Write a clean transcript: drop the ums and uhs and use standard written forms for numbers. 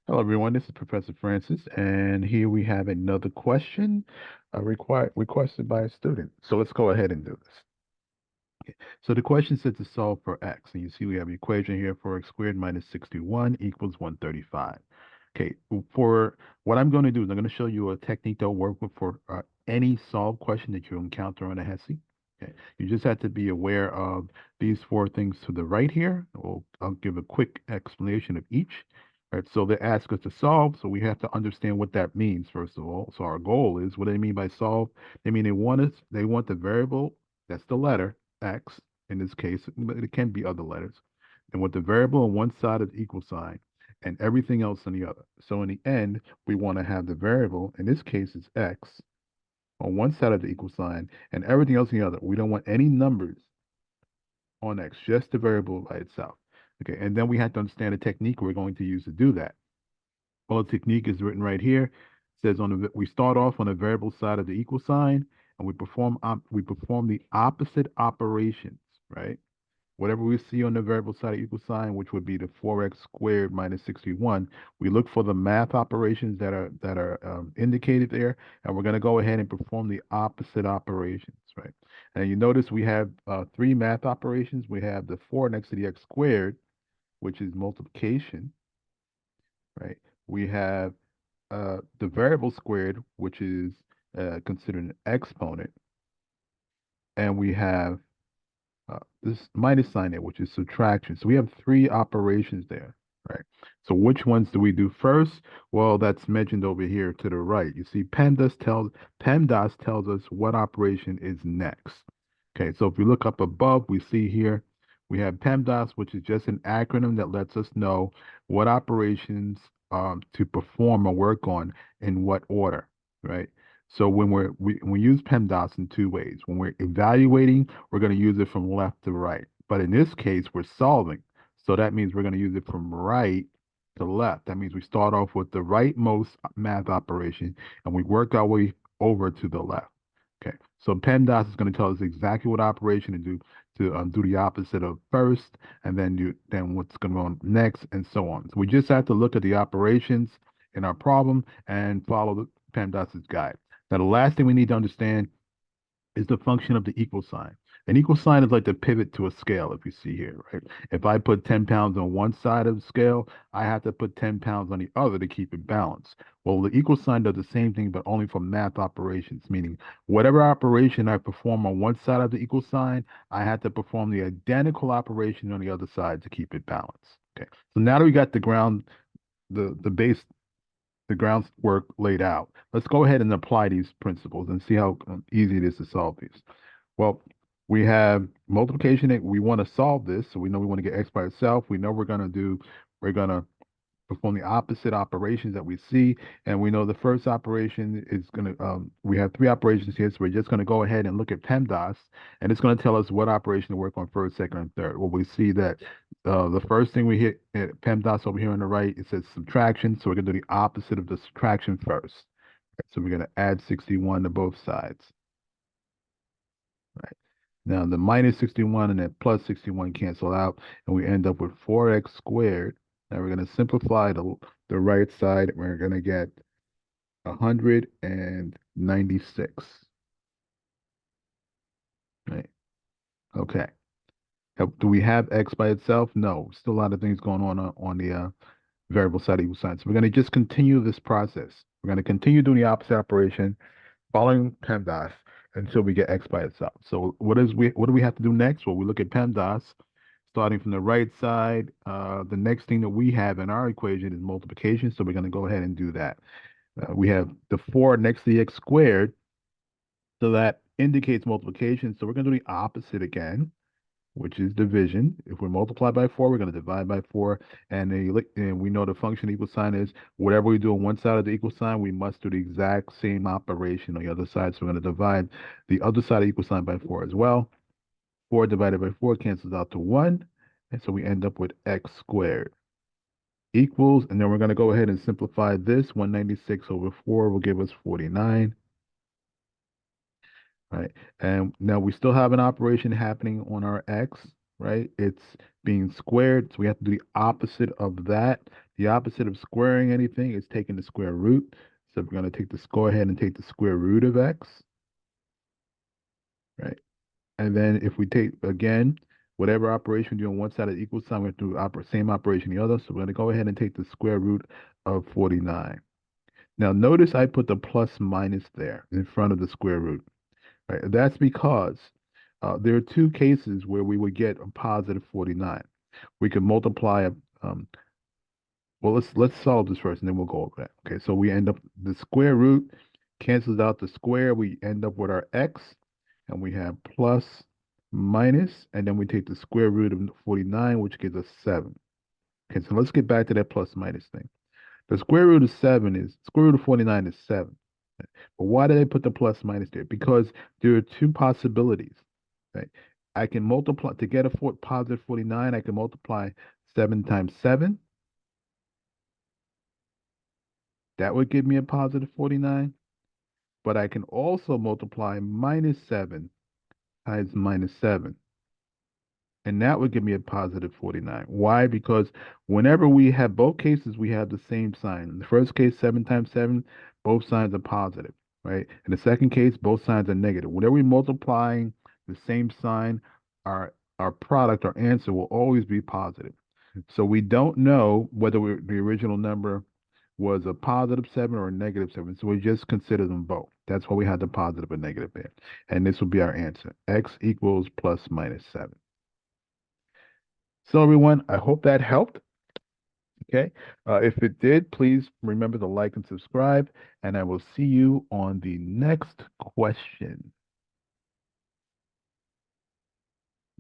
Hello, everyone. This is Professor Francis, and here we have another question requested by a student. So let's go ahead and do this. So the question said to solve for x, and you see we have an equation here for x squared minus 61 equals 135. Okay, for what I'm going to do is I'm going to show you a technique that will work with for any solved question that you encounter on a HESI. Okay, you just have to be aware of these four things to the right here. I'll give a quick explanation of each. All right, so they ask us to solve, so we have to understand what that means first of all. So our goal is, what do they mean by solve? They mean they want the variable, that's the letter x in this case, but it can be other letters, and with the variable on one side of the equal sign and everything else on the other. So in the end, we want to have the variable, in this case it's x, on one side of the equal sign and everything else on the other. We don't want any numbers on x, just the variable by itself. Okay, and then we have to understand the technique we're going to use to do that. Well, the technique is written right here. It says we start off on the variable side of the equal sign, and we perform the opposite operations, right? Whatever we see on the variable side of equal sign, which would be the 4x squared minus 61, we look for the math operations that are indicated there, and we're going to go ahead and perform the opposite operations, right? And you notice we have three math operations. We have the 4 next to the x squared, which is multiplication, right? We have the variable squared, which is considered an exponent, and we have this minus sign there, which is subtraction. So we have three operations there, right? So which ones do we do first? Well, that's mentioned over here to the right. You see, PEMDAS tells us what operation is next. Okay, so if we look up above, we see here we have PEMDAS, which is just an acronym that lets us know what operations to perform or work on in what order, right? So when we use PEMDAS in two ways. When we're evaluating, we're going to use it from left to right. But in this case, we're solving. So that means we're going to use it from right to left. That means we start off with the rightmost math operation and we work our way over to the left. Okay. So PEMDAS is going to tell us exactly what operation to do do the opposite of first, and then what's going on next, and so on. So we just have to look at the operations in our problem and follow the PEMDAS's guide. Now, the last thing we need to understand is the function of the equal sign. An equal sign is like the pivot to a scale, if you see here, right? If I put 10 pounds on one side of the scale, I have to put 10 pounds on the other to keep it balanced. Well, the equal sign does the same thing, but only for math operations, meaning whatever operation I perform on one side of the equal sign, I have to perform the identical operation on the other side to keep it balanced. Okay. So now that we got the base the groundwork laid out. Let's go ahead and apply these principles and see how easy it is to solve these. Well, we have multiplication. We want to solve this, so we know we want to get x by itself. We know we're going to perform the opposite operations that we see. And we know the first operation is going to, we have three operations here. So we're just going to go ahead and look at PEMDAS, and it's going to tell us what operation to work on first, second, and third. Well, we see that the first thing we hit at PEMDAS over here on the right, it says subtraction. So we're going to do the opposite of the subtraction first. So we're going to add 61 to both sides. Right. Now the minus 61 and that plus 61 cancel out, and we end up with 4x squared. Now we're going to simplify the right side. We're going to get 196. Right. Okay. Do we have x by itself? No. Still a lot of things going on the variable side equal sign. So we're going to just continue this process. We're going to continue doing the opposite operation, following PEMDAS until we get x by itself. So what do we have to do next? Well, we look at PEMDAS starting from the right side. The next thing that we have in our equation is multiplication. So we're going to go ahead and do that. We have the 4 next to the x squared. So that indicates multiplication. So we're going to do the opposite again, which is division. If we multiply by 4, we're going to divide by 4. And we know the function equal sign is whatever we do on one side of the equal sign, we must do the exact same operation on the other side. So we're going to divide the other side of equal sign by 4 as well. 4 divided by 4 cancels out to 1. And so we end up with x squared equals, and then we're going to go ahead and simplify this. 196 over 4 will give us 49. Right. And now we still have an operation happening on our x, right? It's being squared, so we have to do the opposite of that The opposite of squaring anything is taking the square root. So we're going to go ahead and take the square root of x, right? And then if we take, again, whatever operation we do on one side of the equal sign, we have to do same operation the other. So we're going to go ahead and take the square root of 49. Now notice I put the plus minus there in front of the square root. Right? That's because there are two cases where we would get a positive 49. We could multiply well, let's solve this first and then we'll go over that. Okay, so we end up the square root cancels out the square. We end up with our x and we have plus minus, and then we take the square root of 49, which gives us 7. Okay, so let's get back to that plus minus thing. The square root of 49 is 7. But why did I put the plus minus there? Because there are two possibilities. Right? I can multiply to get a positive 49, I can multiply 7 times 7. That would give me a positive 49. But I can also multiply minus 7 times minus 7. And that would give me a positive 49. Why? Because whenever we have both cases, we have the same sign. In the first case, 7 times 7, both signs are positive, right? In the second case, both signs are negative. Whenever we're multiplying the same sign, our product, our answer will always be positive. So we don't know whether the original number was a positive 7 or a negative 7. So we just consider them both. That's why we had the positive and negative there. And this will be our answer. X equals plus minus 7. So everyone, I hope that helped. Okay. If it did, please remember to like and subscribe, and I will see you on the next question.